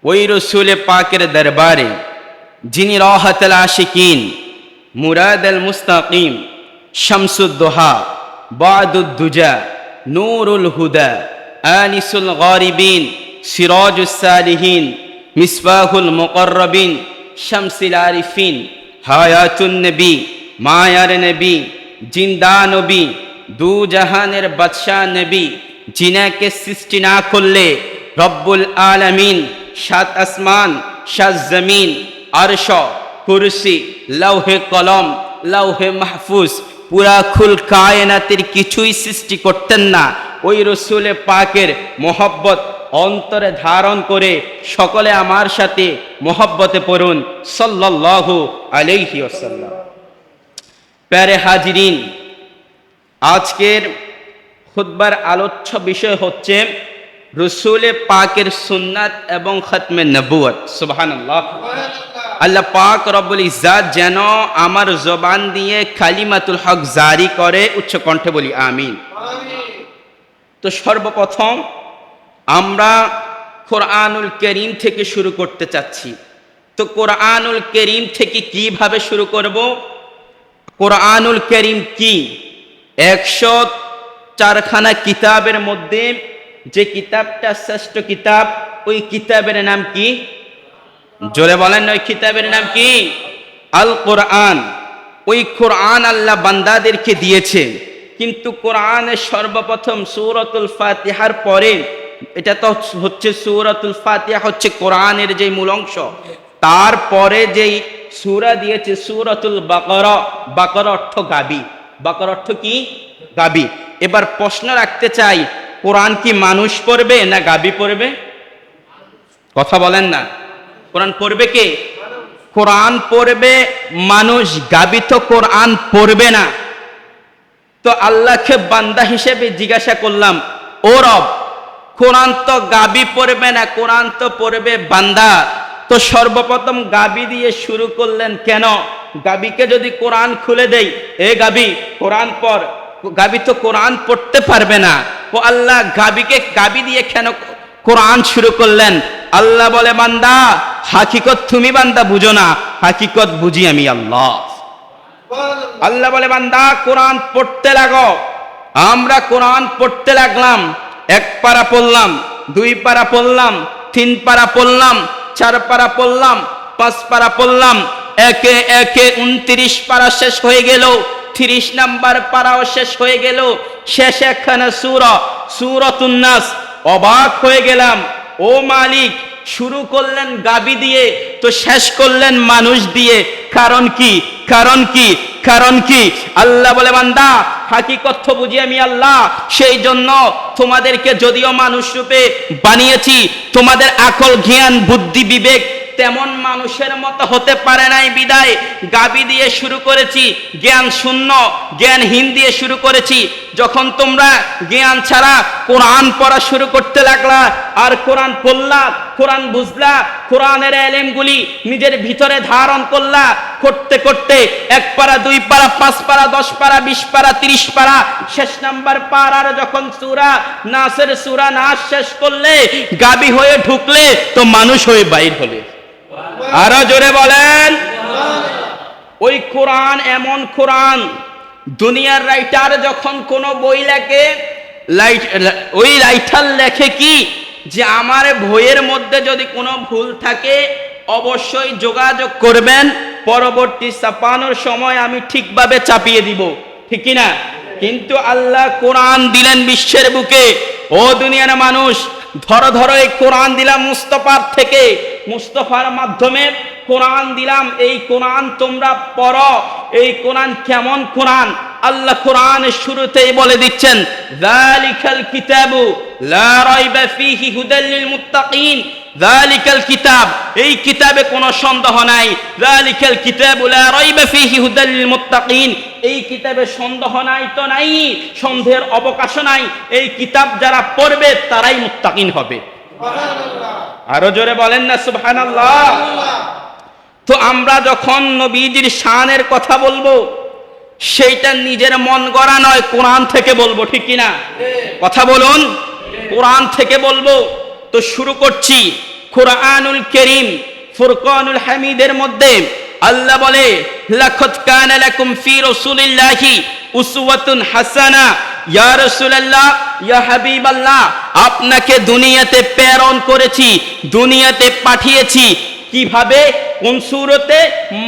ওই রসুল পাকের দরবারে যিনি রাহাতুল আশিকিন, মুরাদুল মুস্তাকিম, শামসুদ্দোহা, বাদুদ্দুজা, নূরুল হুদা, আনিসুল গারিবিন, সিরাজুস সালিহিন, মিসবাহুল মুকাররবিন, শামসুল আরিফিন, হায়াতুন নবী, মায়ার নবী, জিন্দা নবী, দু জাহানের বাদশাহ নবী, জিনাকে সৃষ্টি না করলে রব্বুল আলামিন সাত আসমান, সাত জমিন, আরশ, কুরসি, লৌহে কলম, লৌহে মাহফুজ, পুরা খুল কায়নাতের কিছুই সৃষ্টি করতেন না। ওই রসুল পাকের মোহব্বত অন্তরে ধারণ করে সকলে আমার সাথে মোহব্বতে পড়ুন সাল্লাল্লাহু আলাইহি ওয়াসাল্লাম। প্যারে হাজিরিন, আজকের খুতবার আলোচ্য বিষয় হচ্ছে রসুল পাকের সুন্নাত এবং খতমে নবুয়ত। সুবহানাল্লাহ। আল্লাহ পাক রব্বুল ইজ্জাত যেন আমার জবান দিয়ে কালিমাতুল হক জারি করে, উচ্চ কণ্ঠে বলি আমিন। তো সর্বপ্রথম আমরা কোরআনুল কারীম থেকে শুরু করতে চাচ্ছি। তো কোরআনুল কারীম থেকে কিভাবে শুরু করব? কোরআনুল কারীম কি? 104খানা কিতাবের মধ্যে যে কিতাবটা শ্রেষ্ঠ কিতাব, ওই কিতাবের নাম কি? জোরে বলেন, ওই কিতাবের নাম কি? আল কোরআন। ওই কোরআন আল্লাহ বান্দাদেরকে দিয়েছে, কিন্তু কোরআনের সর্বপ্রথম সূরাতুল ফাতিহার পরে, এটা তো হচ্ছে সূরাতুল ফাতিহা হচ্ছে কোরআনের যে মূল অংশ, তারপরে যেই সূরা দিয়েছে সূরাতুল বাকারা। বাকারা অর্থ গাবি। বাকারা অর্থ কি? গাবি। এবার প্রশ্ন রাখতে চাই, কোরআন কি মানুষ পড়বে না গাবি পড়বে? কথা বলেন না। কোরআন পড়বে কে? কোরআন পড়বে মানুষ, গাবি তো কোরআন পড়বে না। তো আল্লাহকে বান্দা হিসেবে জিজ্ঞাসা করলাম, ও রব, কোরআন তো গাবি পড়বে না, কোরআন তো পড়বে বান্দা, তো সর্বপ্রথম গাবি দিয়ে শুরু করলেন কেন? গাবিকে যদি কোরআন খুলে দেই, এ গাবি কোরআন পড়, গাবি তো কোরআন পড়তে পারবে না। ও আল্লাহ, গাবি দিয়ে কেন কোরআন শুরু করলেন? আল্লাহ বলে, বান্দা, হাকিকত তুমি বান্দা বুঝো না, হাকিকত বুঝি আমি আল্লাহ। আল্লাহ বলে, বান্দা কোরআন পড়তে লাগো। আমরা কোরআন পড়তে লাগলাম। 1 পারা পড়লাম, 2 পারা পড়লাম, 3 পারা পড়লাম, 4 পারা পড়লাম, 5 পারা পড়লাম, একে একে 29 পারা শেষ হয়ে গেল। 30 নাম্বার পারাও শেষ হয়ে গেল। শেষ একখানা সূরা, সূরাতুন নাস। অবাক হয়ে গেলাম, ও মালিক, শুরু করলেন গাবি দিয়ে, তো শেষ করলেন মানুষ দিয়ে, কারণ কি? কারণ কি? কারণ কি? আল্লাহ বলে, বান্দা, হাকিকত বুঝি আমি আল্লাহ, সেই জন্য তোমাদেরকে যদিও মানুষ রূপে বানিয়েছি, তোমাদের আকল, জ্ঞান, বুদ্ধি, বিবেক তেমন মানুষের মতো হতে পারে নাই, বিদায় গাবি দিয়ে শুরু করেছি। জ্ঞান শূন্য, জ্ঞানহীন দিয়ে শুরু করেছি। যখন তোমরা জ্ঞান ছাড়া কোরআন পড়া শুরু করতে লাগলা, আর কোরআন পড়লা, কোরআন বুঝলা, কোরআনের এলেমগুলি নিজের ভিতরে ধারণ করলা, করতে করতে 1 পারা, 2 পারা, 5 পারা, 10 পারা, 20 পারা, 30 পারা, শেষ নাম্বার পারার যখন সূরা নাসের সূরা নাস শেষ করলে, গাবি হয়ে ঢুকলে, তো মানুষ হয়ে বাইর হলে। আরো জোরে বলেন। ওই কোরআন এমন কোরআন, দুনিয়ার রাইটার যখন কোন বই লেখে, ওই রাইটার লেখে কি, যে আমার বইয়ের মধ্যে যদি কোনো ভুল থাকে অবশ্যই যোগাযোগ করবেন, পরবর্তী ছাপানোর সময় আমি ঠিকভাবে চাপিয়ে দিব, ঠিক কি না? কিন্তু আল্লাহ কোরআন দিলেন বিশ্বের বুকে। ও দুনিয়ার মানুষ, ধরো ধরো, এই কোরআন দিলাম মুস্তাফার থেকে, মুস্তাফার মাধ্যমে কোরআন দিলাম, এই কোরআন তোমরা পড়ো। এই কোরআন কেমন কোরআন? আল্লাহ কোরআনের শুরুতেই বলে দিচ্ছেন, যালিকাল কিতাবু লা রাইবা ফীহি হুদাল লিল মুত্তাকিন। যালিকাল কিতাব, এই কিতাবে কোনো সন্দেহ নাই। যালিকাল কিতাবু লা রাইবা ফীহি হুদাল লিল মুত্তাকিন, এই কিতাবে সন্দেহ নাই তো নাই, সন্দেহের অবকাশ নাই। এই কিতাব যারা পড়বে তারাই মুত্তাকিন হবে। সুবহানাল্লাহ। আরো জোরে বলেন না সুবহানাল্লাহ। তো আমরা যখন নবীজির শানের কথা বলবো, সেইটা নিজের মন গড়া নয়, কোরআন থেকে বলবো, ঠিক কিনা? কথা বলুন। কোরআন থেকে বলবো। তো শুরু করছি কুরআনুল কারীম ফুরকানুল হামিদের মধ্যে আল্লাহ বলে, লাকাদ কানা লাকুম ফি রাসূলিল্লাহি উসওয়াতুন হাসানা। ইয়া রাসূলুল্লাহ, ইয়া হাবিবাল্লাহ, আপনাকে দুনিয়াতে প্রেরণ করেছি, দুনিয়াতে পাঠিয়েছি। কিভাবে? কোন সূরতে?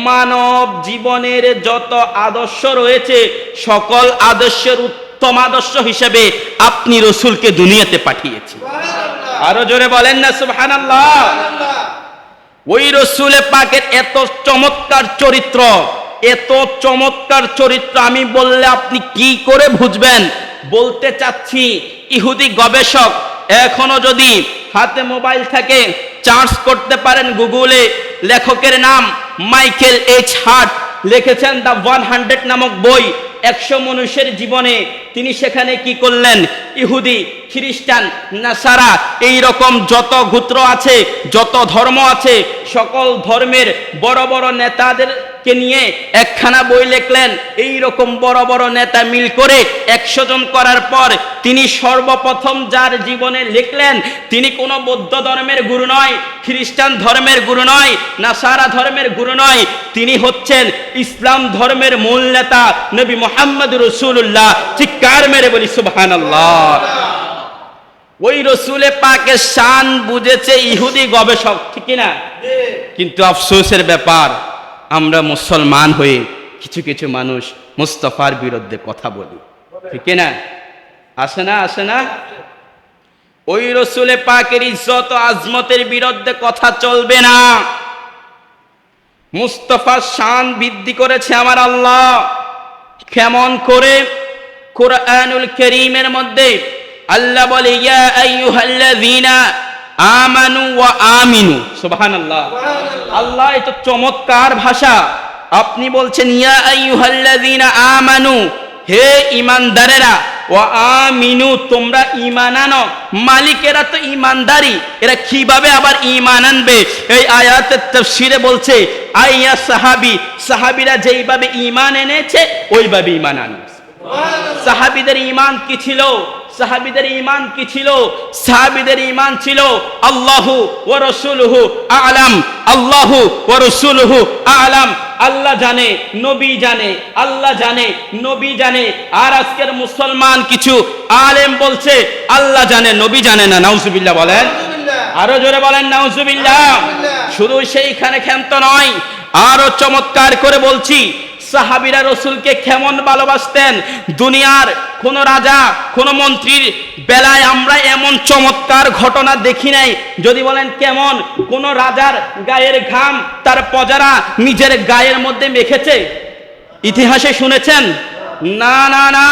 মানব জীবনের যত আদর্শ রয়েছে সকল আদর্শের উত্তম আদর্শ হিসেবে আপনি রাসূলকে দুনিয়াতে পাঠিয়েছি। আরো জোরে বলেন না সুবহানাল্লাহ। ওই রাসূলে পাকের এত চমৎকার চরিত্র, এত চমৎকার চরিত্র আমি বললে আপনি কি করে বুঝবেন? বলতে চাচ্ছি, ইহুদি গবেষক এখনো যদি হাতে মোবাইল থাকে চার্জ করতে পারেন গুগলে, লেখকের নাম মাইকেল এইচ হার্ট, লিখেছেন দ্য 100 নামক বই, 100 মানুষের জীবনে। তিনি সেখানে কি করলেন? ইহুদি, খ্রিস্টান, নাসারা, এই রকম যত গোত্র আছে, যত ধর্ম আছে, সকল ধর্মের বড় বড় নেতাদেরকে নিয়ে একখানা বই লিখলেন। এই রকম বড় বড় নেতা মিল করে 100 জন করার পর তিনি সর্বপ্রথম যার জীবনে লিখলেন, তিনি কোনো বৌদ্ধ ধর্মের গুরু নয়, খ্রিস্টান ধর্মের গুরু নয়, নাসারা ধর্মের গুরু নয়, তিনি হচ্ছেন ইসলাম ধর্মের মূল নেতা নবী মুহাম্মদ রাসূলুল্লাহ। চিৎকার মেরে বলি সুবহানাল্লাহ। ওই রাসূলে পাকের শান বুঝেছে ইহুদি গবেষক, ঠিক না? কিন্তু আফসোসের ব্যাপার, আমরা মুসলমান হয়ে কিছু কিছু মানুষ মুস্তাফার বিরুদ্ধে কথা বলি, ঠিক না? আসে না, আসে না? ওই রাসূলে পাকের ইজ্জত ও আজমতের বিরুদ্ধে কথা চলবে না। মুস্তাফার শান বৃদ্ধি করেছে আমার আল্লাহ। কেমন করে? কুরআনুল কারীমের মধ্যে আল্লাহ বলে, ইয়া আইয়ুহাল্লাযীনা আমানু ওয়া আমিনু। সুবহানাল্লাহ। আল্লাহ, এত চমৎকার ভাষা। আপনি বলছেন ইয়া আইয়ুহাল্লাযীনা আমানু, হে ঈমানদারেরা, ওয়া আমিনু, তোমরা ঈমান আনো। মালিকেরা তো ঈমানদারি, এরা কিভাবে আবার ঈমান আনবে? এই আয়াতের তাফসীরে বলছে, আইয়া সাহাবী, সাহাবীরা যেইভাবে ঈমান এনেছে ওইভাবে ঈমান আনবে। সাহাবীদের ঈমান কি ছিল? সাহাবীদের ঈমান কি ছিল? সাহাবীদের ঈমান ছিল আল্লাহু ওয়া রাসূলুহু আ'লাম, আল্লাহু ওয়া রাসূলুহু আ'লাম। আল্লাহ জানে, নবী জানে, আল্লাহ জানে, নবী জানে। আর আজকের মুসলমান কিছু আলেম বলছে আল্লাহ জানে, নবী জানে না। নাউজুবিল্লাহ বলেন, আরো জোরে বলেন নাউজুবিল্লাহ। শুধু সেইখানে ক্ষান্ত নয়, আরো চমৎকার করে বলছি, সাহাবীরা রাসূলকে কেমন ভালোবাসতেন। দুনিয়ার কোন রাজা, কোন মন্ত্রীর বেলায় আমরা এমন চমৎকার ঘটনা দেখি নাই। যদি বলেন কেমন? কোন রাজার গায়ের ঘাম তার প্রজারা নিজের গায়ের মধ্যে মেখেছে? ইতিহাসে শুনেছেন? না না না,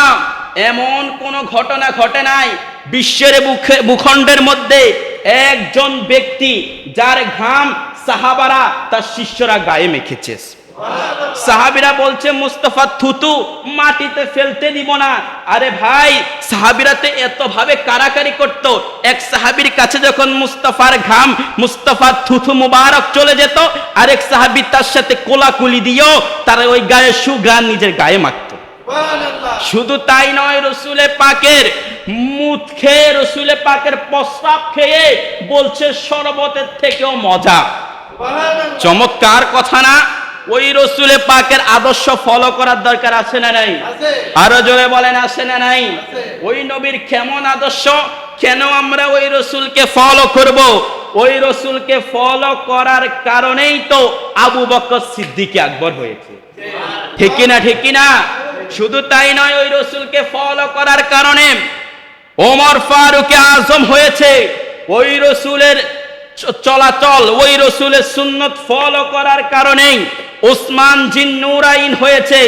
এমন কোন ঘটনা ঘটে নাই। বিশ্বের ভূখণ্ডের মধ্যে একজন ব্যক্তি যার ঘাম সাহাবারা তার শিষ্যরা গায়ে মেখেছে। সাহাবীরা বলছে মুস্তাফা থুতু মাটিতে ফেলতে দিব না। আরে ভাই, সাহাবীরা তো এত ভাবে কারাকারি করত, এক সাহাবীর কাছে যখন মুস্তাফার ঘাম, মুস্তাফার থুতু মুবারক চলে যেত, আরেক সাহাবী তার সাথে কোলাকুলি দিয়েও তারা ওই গায়ে সুঘ্রাণ নিজের গায়ে মাখত। শুধু তাই নয়, রাসূলে পাকের মুখ খেয়ে, রাসূলে পাকের প্রস্রাব খেয়ে বলছে শরবতের থেকেও মজা। চমৎকার কথা না? ওই রাসূলে পাকের আদর্শ ফলো করার দরকার আছে না নাই? আরো জোরে বলেন, আছে না নাই? ওই নবীর কেমন আদর্শ, কেন আমরা ওই রাসূলকে ফলো করব? ওই রাসূলকে ফলো করার কারণেই তো আবু বকর সিদ্দিক আকবর হয়েছে, ঠিক কি না? ঠিক কি না? শুধু তাই নয়, ওই রাসূলকে ফলো করার কারণে ওমর ফারুক আজম হয়েছে। ওই রাসূলের চলাচল, ওই রাসূলের সুন্নাত ফলো করার কারণেই উসমান জিন্নুরাইন হয়েছে।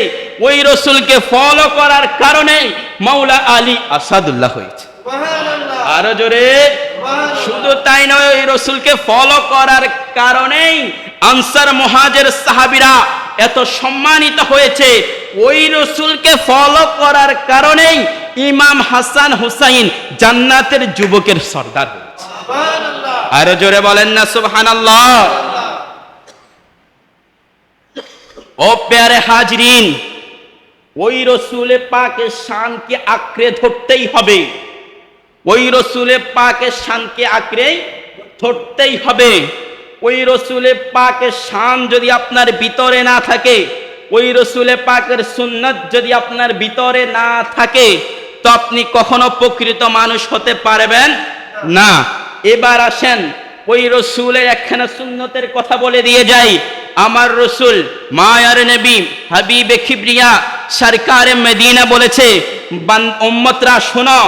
ওই রাসূলকে ফলো করার কারণে মাওলা আলী আসাদুল্লাহ হয়েছে। আরো জোরে। শুধু তাই নয়, ওই রাসূলকে ফলো করার কারণেই আনসার মুহাজির সাহাবীরা এত সম্মানিত হয়েছে। ওই রাসূলকে ফলো করার কারণেই ইমাম হাসান হুসাইন জান্নাতের যুবকের সর্দার হয়েছে। আরো জোরে বলেন না সুবহানাল্লাহ। ও প্যারে হাজরিন, ওই রাসূলে পাকের শানকে আঁকড়ে ধরতেই হবে। ওই রাসূলে পাকের শানকে আঁকড়ে ধরতেই হবে। ওই রসুলে পাকের শান যদি আপনার ভিতরে না থাকে, ওই রসুলে পাকের সুন্নাত যদি আপনার ভিতরে না থাকে, তো আপনি কখনো প্রকৃত মানুষ হতে পারবেন না। এবার আসেন ওই রসুলের একখানা সুন্নতের কথা বলে দিয়ে যাই। আমার রসুল মায়ার নবী হাবিবে কিবরিয়া সরকারে মদিনা বলেছে, উম্মতরা শোনো,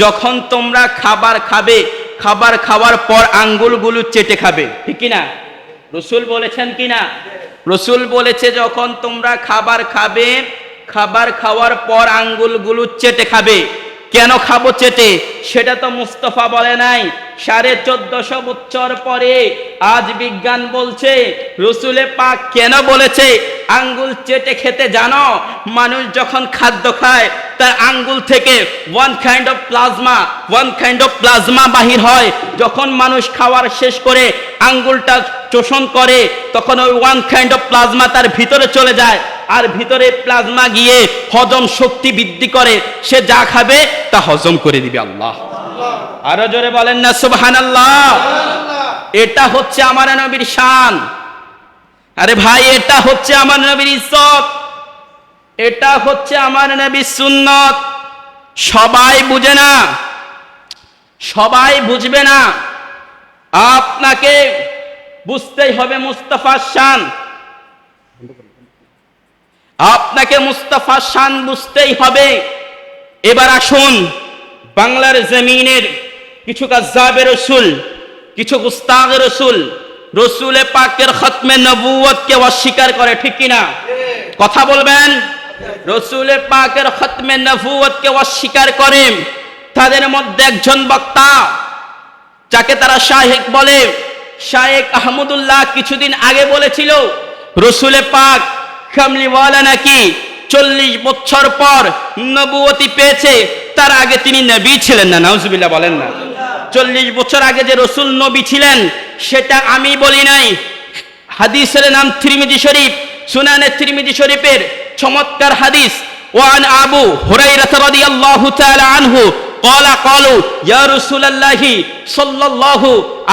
যখন তোমরা খাবার খাবে, খাবার খাওয়ার পর আঙ্গুলগুলো চেটে খাবে, ঠিক কিনা? রসুল বলেছেন কিনা? রসুল বলেছে যখন তোমরা খাবার খাবে, খাবার খাওয়ার পর আঙ্গুলগুলো চেটে খাবে। কেন খাবো চেটে, সেটা তো মুস্তাফা বলে নাই। 1450 বছর পরে আজ বিজ্ঞান বলছে রসুলে পাক কেন বলেছে আঙ্গুল চেটে খেতে। জানো, মানুষ যখন খাদ্য খায় তার আঙ্গুল থেকে ওয়ান কাইন্ড অফ প্লাজমা বাহির হয়। যখন মানুষ খাওয়ার শেষ করে আঙ্গুলটা চোষণ করে, তখন ওই ওয়ান কাইন্ড অফ প্লাজমা তার ভিতরে চলে যায়, আর ভিতরে প্লাজমা গিয়ে হজম শক্তি বৃদ্ধি করে, সে যা খাবে তা হজম করে দিবে। আল্লাহ, আরো জোরে বলেন না সুবহানাল্লাহ। এটা হচ্ছে আমার নবীর শান। আরে ভাই, এটা হচ্ছে আমার নবীর ইজ্জত, এটা হচ্ছে আমার নবীর সুন্নত। সবাই বুঝে না, সবাই বুঝবে না, আপনাকে বুঝতেই হবে মুস্তাফার শান। আপনাকে মুস্তাফার শান বুঝতেই হবে। এবার আসুন, বাংলার জমিনের কিছু কাজ্জাবে রসুল, কিছু গুস্তাগে রসুল রসুলে পাকের খতমে নবুয়তকে অস্বীকার করে, ঠিক কিনা? কথা বলবেন। রসুলে পাকের খতমে নবুয়তকে অস্বীকার করে। তাদের মধ্যে একজন বক্তা, যাকে তারা শায়েখ বলে, শায়েখ আহমদুল্লাহ, কিছুদিন আগে বলেছিল রসুলে পাক কামলিওয়ালা নাকি 40 বছর পর নবুয়তি পেয়েছে, তার আগে তিনি নবী ছিলেন না। নাউজুবিল্লাহ বলেন না। 40 বছর আগে যে রসুল নবী ছিলেন সেটা আমি বলি নাই। হাদিসের নাম তিরমিজি শরীফ, সুনানে তিরমিজি শরীফের চমৎকার হাদিস। ওয়ান আবু হুরায়রা রাদিয়াল্লাহু তাআলা আনহু قال قالوا يا رسول الله صلى الله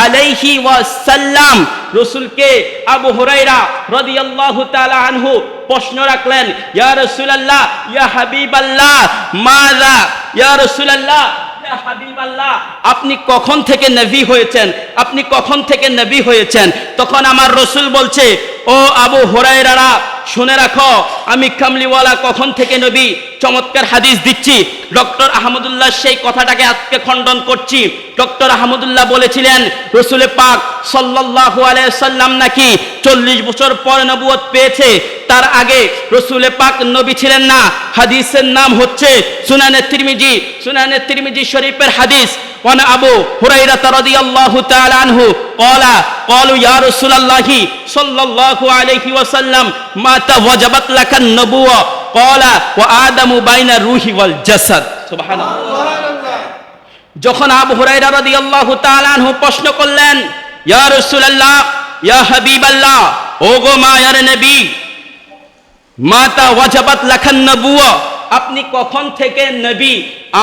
عليه وسلم। রসুলকে আবু হুরায়রা রাদিয়াল্লাহু তাআলা আনহু প্রশ্ন রাখলেন, ইয়া রাসূলুল্লাহ, ইয়া হাবিবাল্লাহ, মাযা, ইয়া রাসূলুল্লাহ, ইয়া হাবিবাল্লাহ, আপনি কখন থেকে নবী হয়েছেন? আপনি কখন থেকে নবী হয়েছেন? তখন আমার রসুল বলছে, ও আবু হুরায়রা, শুনে রাখো, আমি কামলিওয়ালা কখন থেকে নবী। চমৎকার হাদিস দিচ্ছি। ডক্টর আহমদুল্লাহ সেই কথাটাকে আজকে খণ্ডন করছি। ডক্টর আহমদুল্লাহ বলেছিলেন রসুলে পাক সাল্লাল্লাহু আলাইহি সাল্লাম নাকি 40 বছর পর নবুয়ত পেয়েছে, তার আগে রসুলে পাক নবী ছিলেন না। হাদিসের নাম হচ্ছে সুনানে তিরমিজি শরীফের হাদিস। ওয়ান আবু হুরায়রা রাদিয়াল্লাহু তাআলা আনহু قالوا يا رسول الله صلى الله عليه وسلم متى وجبت لك النبوة قال وآدم بين الروح والجسد। সুবহানাল্লাহ। যখন আবু হুরায়রা রাদিয়াল্লাহু তাআলা আনহু প্রশ্ন করলেন, ইয়া রাসূলুল্লাহ, ইয়া হাবিবাল্লাহ, ও গো মায়ার নবী, মাতা ওয়াজাবাত লাকান নবুওয়া, আপনি কখন থেকে নবী?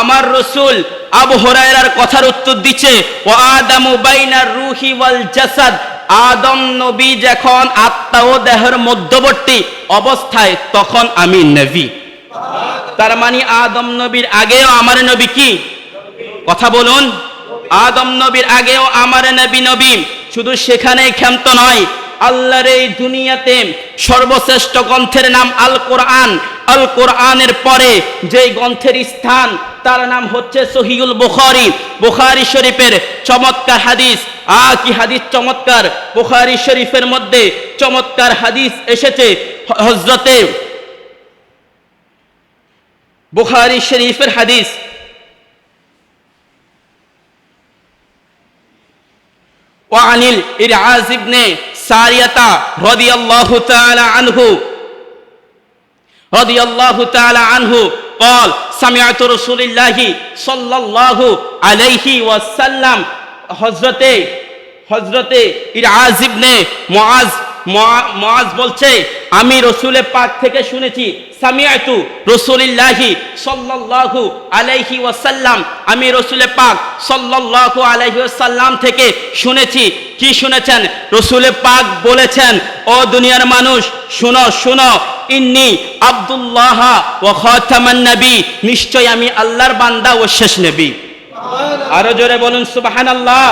আমার রসুল আবু হুরায়রার কথার উত্তর দিচ্ছে, ওয়া আদামু বাইনার রূহি ওয়াল জাসাদ, আদম নবী যখন আত্মা ও দেহের মধ্যবর্তী অবস্থায়, তখন আমি নবী। তার মানে আদম নবীর আগেও আমার নবী কি? কথা বলুন। আদম নবীর আগেও আমার নবী। শুধু সেখানেই ক্ষান্ত নয়, আল্লাহর এই দুনিয়াতে সর্বশ্রেষ্ঠ গ্রন্থের নাম আল কোরআন। আল কোরআনের পরে যেই গ্রন্থের স্থান, তার নাম হচ্ছে সহিহুল বুখারী। বুখারী শরীফের চমৎকার হাদিস। কি হাদিস চমৎকার! বুখারী শরীফের মধ্যে চমৎকার হাদিস এসেছে। হযরতে বুখারী শরীফের হাদিস, ওয়ানিল ইরআজ ইবনে সারিয়াতা রাদিয়াল্লাহু তাআলা আনহু قال سمعت رسول الله صلى الله عليه وسلم। হযরতে ইরআজ ইবনে মুআজ মুআজ বলছে আমি রাসূলে পাক থেকে শুনেছি, সামিআতু রাসূলিল্লাহি সাল্লাল্লাহু আলাইহি ওয়াসাল্লাম, আমি রাসূলে পাক সাল্লাল্লাহু আলাইহি ওয়াসাল্লাম থেকে শুনেছি। কি শুনেছেন? রাসূলে পাক বলেছেন, ও দুনিয়ার মানুষ শুনো শুনো, ইন্নী আব্দুল্লাহ ওয়া খাতামান নবী, নিশ্চয় আমি আল্লাহর বান্দা ও শেষ নবী। আরো জোরে বলুন সুবহানাল্লাহ।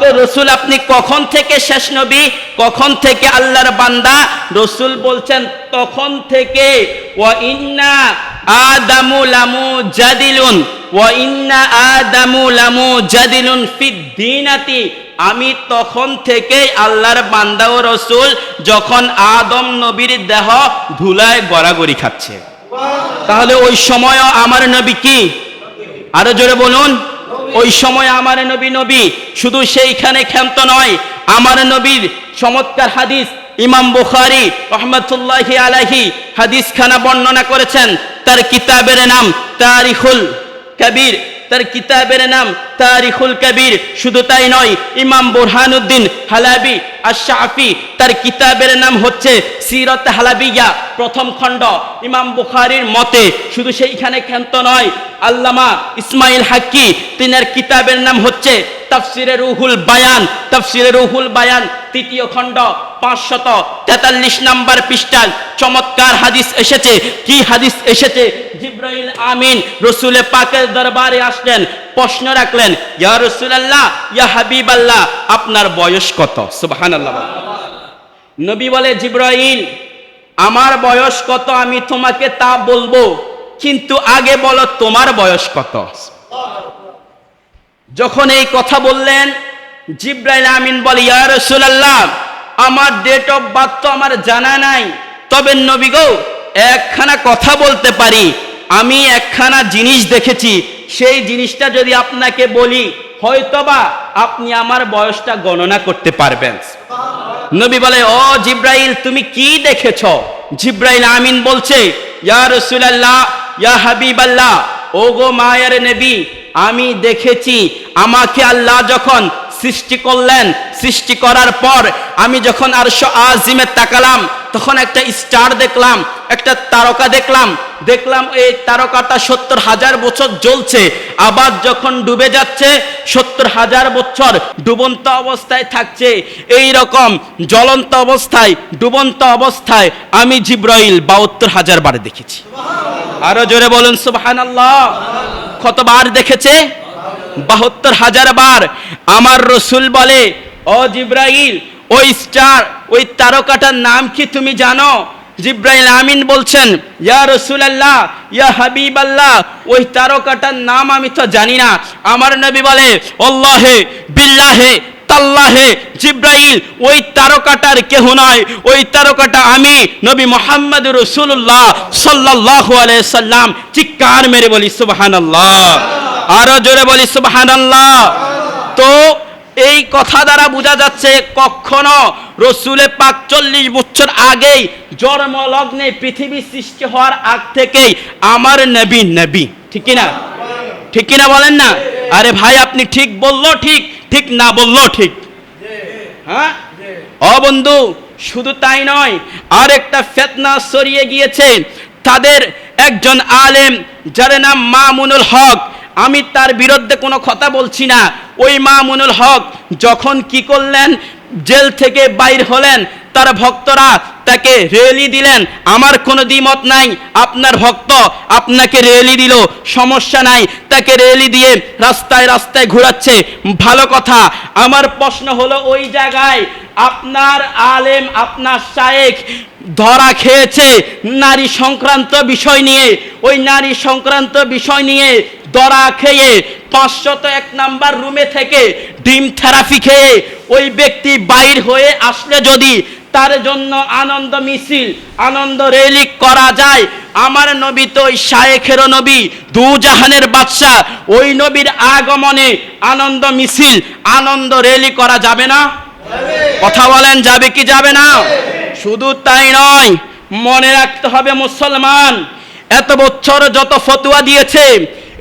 তো রাসূল আপনি কখন থেকে শেষ নবী, কখন থেকে আল্লাহর বান্দা? রাসূল বলছেন তখন থেকে, ওয়া ইন্না আদামু লামু জাদিলুন, ওয়া ইন্না আদামু লামু জাদিলুন ফিদ দীনাতি, আমি তখন থেকেই আল্লাহর বান্দা ও রাসূল, যখন আদম নবীর দেহ ধুলায় গড়াগড়ি খাচ্ছে। তাহলে ওই সময়ও আমার নবী কি? আরো জোরে বলুন, ওই সময় আমার নবী নবী। শুধু সেইখানে ক্ষান্ত নয়, আমার নবীর চমৎকার হাদিস ইমাম বুখারী রাহমাতুল্লাহি আলাইহি হাদিস খানা বর্ণনা করেছেন। তার কিতাবের নাম তারিখুল কবির, তার কিতাবের নাম তারিখুল কবির। শুধু তাই নয়, ইমাম বুরহানুদ্দিন হালাবি আশ-শাফি তার কিতাবের নাম হচ্ছে সিরাত হালাবিয়া প্রথম খণ্ড। ইমাম বুখারীর মতে শুধু সেইখানে ক্ষান্ত নয়, আল্লামা ইসমাইল হাক্কি তিনার কিতাবের নাম হচ্ছে তাফসিরে রুহুল বায়ান, তাফসিরে রুহুল বায়ান তৃতীয় খণ্ড 543 নম্বর পৃষ্ঠায় চমৎকার হাদিস এসেছে। কি হাদিস এসেছে? জিবরাইল আমিন রাসূলে পাকের দরবারে আসলেন, প্রশ্ন রাখলেন, ইয়া রাসূলুল্লাহ, ইয়া হাবিবাল্লাহ, আপনার বয়স কত? সুবহানাল্লাহ। নবী বলে, জিবরাইল আমার বয়স কত আমি তোমাকে তা বলবো, কিন্তু আগে বলো তোমার বয়স কত। যখন এই কথা বললেন, জিবরাইল আমিন বলে, ইয়া রাসূলুল্লাহ, আমার ডেট অফ বার্থ তো আমার জানা নাই, তবে নবী গো একখানা কথা বলতে পারি, আমি একখানা জিনিস দেখেছি, সেই জিনিসটা যদি আপনাকে বলি হয়তোবা আপনি আমার বয়সটা গণনা করতে পারবেন। নবী বলে, ও জিবরাইল তুমি কি দেখেছো? জিবরাইল আমিন বলছে, ইয়া রাসূলুল্লাহ, ইয়া হাবিবাল্লাহ, ও গো মায়ের নবী, আমি দেখেছি আমাকে আল্লাহ যখন সৃষ্টি করলেন, সৃষ্টি করার পর আমি যখন আরশ আজিমে তাকালাম, তখন একটা স্টার দেখলাম, একটা তারকা দেখলাম। এই তারকাটা 70,000 বছর জ্বলছে, আবার যখন ডুবে যাচ্ছে 70,000 বছর ডুবন্ত অবস্থায় থাকছে। এই রকম জ্বলন্ত অবস্থায়, ডুবন্ত অবস্থায় আমি জিবরাইল 72,000 বার দেখেছি। আরো জোরে বলুন সুবহানাল্লাহ। কতবার দেখেছে? 72,000 বার। আমার রাসূল বলে, ও জিবরাইল, ওই স্টার, ওই তারকাটার নাম কি তুমি জানো? জিবরাইল আমিন বলছেন, ইয়া রাসূলুল্লাহ, ইয়া হাবিবাল্লাহ, ওই তারকাটার নাম আমি তো জানি না। আমার নবী বলে, আল্লাহে বিল্লাহে তাল্লাহে জিবরাইল, ওই তারকাটার কেহ নয়, ওই তারকাটা আমি নবী মুহাম্মদ রাসূলুল্লাহ সাল্লাল্লাহু আলাইহি সাল্লাম। চিৎকার মেরে বলি সুবহানাল্লাহ, আরো জোরে বলি সুবহানাল্লাহ। তো এই কথা দ্বারা বোঝা যাচ্ছে কখনো রাসূলে পাক 40 বছর আগেই জন্মলগ্নে পৃথিবী সৃষ্টি হওয়ার আগ থেকেই আমার নবী নবী। ঠিক কিনা? ঠিক কিনা বলেন না? আরে ভাই আপনি ঠিক বললো ঠিক, ঠিক না বললো ঠিক। হ্যাঁ ও বন্ধু, শুধু তাই নয়, আরেকটা ফিতনা ছড়িয়ে গিয়েছে। তাদের একজন আলেম যার নাম মামুনুল হক, আমি তার বিরুদ্ধে কোনো কথা বলছি না। ওই মামুনুল হক যখন কি করলেন, জেল থেকে বাইর হলেন, তার ভক্তরা তাকে রেলি দিলেন। আমার কোনো দ্বিমত নাই, আপনার ভক্ত আপনাকে রেলি দিল, সমস্যা নাই, তাকে রেলি দিয়ে রাস্তায় রাস্তায় ঘোরাচ্ছে, ভালো কথা। আমার প্রশ্ন হলো, ওই জায়গায় আপনার আলেম, আপনার শায়েখ ধরা খেয়েছে নারী সংক্রান্ত বিষয় নিয়ে। ওই নারী সংক্রান্ত বিষয় নিয়ে ধরা খেয়ে 501 নাম্বার রুমে থেকে ডিম থেরাপি খেয়ে ওই ব্যক্তি বাইর হয়ে আসলে যদি তার জন্য আনন্দ মিছিল, আনন্দ র্যালি করা যায়, আমার নবী তো ওই শায়েখেরও নবী, দু জাহানের বাদশা, ওই নবীর আগমনে আনন্দ মিছিল, আনন্দ র্যালি করা যাবে না? কথা বলেন, যাবে কি যাবে না? শুধু তাই নয়, মনে রাখতে হবে মুসলমান, এত বছর যত ফতোয়া দিয়েছে,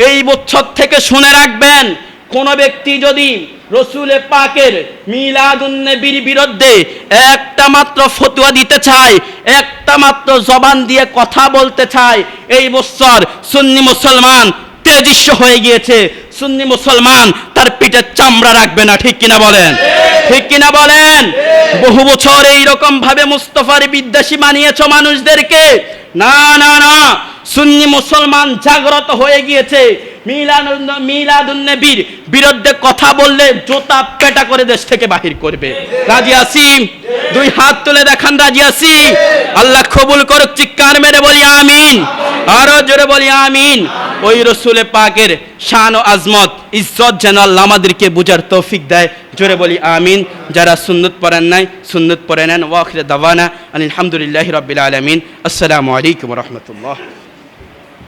এই বছর থেকে শুনে রাখবেন, কোন ব্যক্তি যদি রসুল পাকের মিলাদুন্নবীর বিরুদ্ধে একটা মাত্র ফতোয়া দিতে চায়, একটা মাত্র জবান দিয়ে কথা বলতে চায়, এই বছর সুন্নি মুসলমান তেজস্ব হয়ে গিয়েছে। সুন্নি মুসলমান তার পিঠে চামড়া রাখবে না, ঠিক কিনা বলেন? ঠিক কিনা বলেন? বহু বছর এইরকম ভাবে মুস্তফার বিদ্বেষী বানিয়েছ মানুষদেরকে। না না না, সুন্নি মুসলমান জাগ্রত হয়ে গিয়েছে। মিলাদুন্নবীর বিরুদ্ধে কথা বললে জোতা পেটা করে দেশ থেকে বাহির করবে। রাজি আছি? দুই হাত তুলে দেখান রাজি আছি। আল্লাহ কবুল করুক, চিৎকার মেরে বলি আমিন, আরো জোরে বলি আমিন। ওই রসুল পাকের শান ও আজমত ইজ্জত যেন আল্লাহ আমাদেরকে বুঝার তৌফিক দেয়, জোরে বলি আমিন। যারা সুন্নত পড়েন নাই সুন্নত পড়ে নেন। ওয়া আখিরু দাওয়ানা আলহামদুলিল্লাহি রাব্বিল আলামিন। আসসালামু আলাইকুম ওয়া রাহমাতুল্লাহ।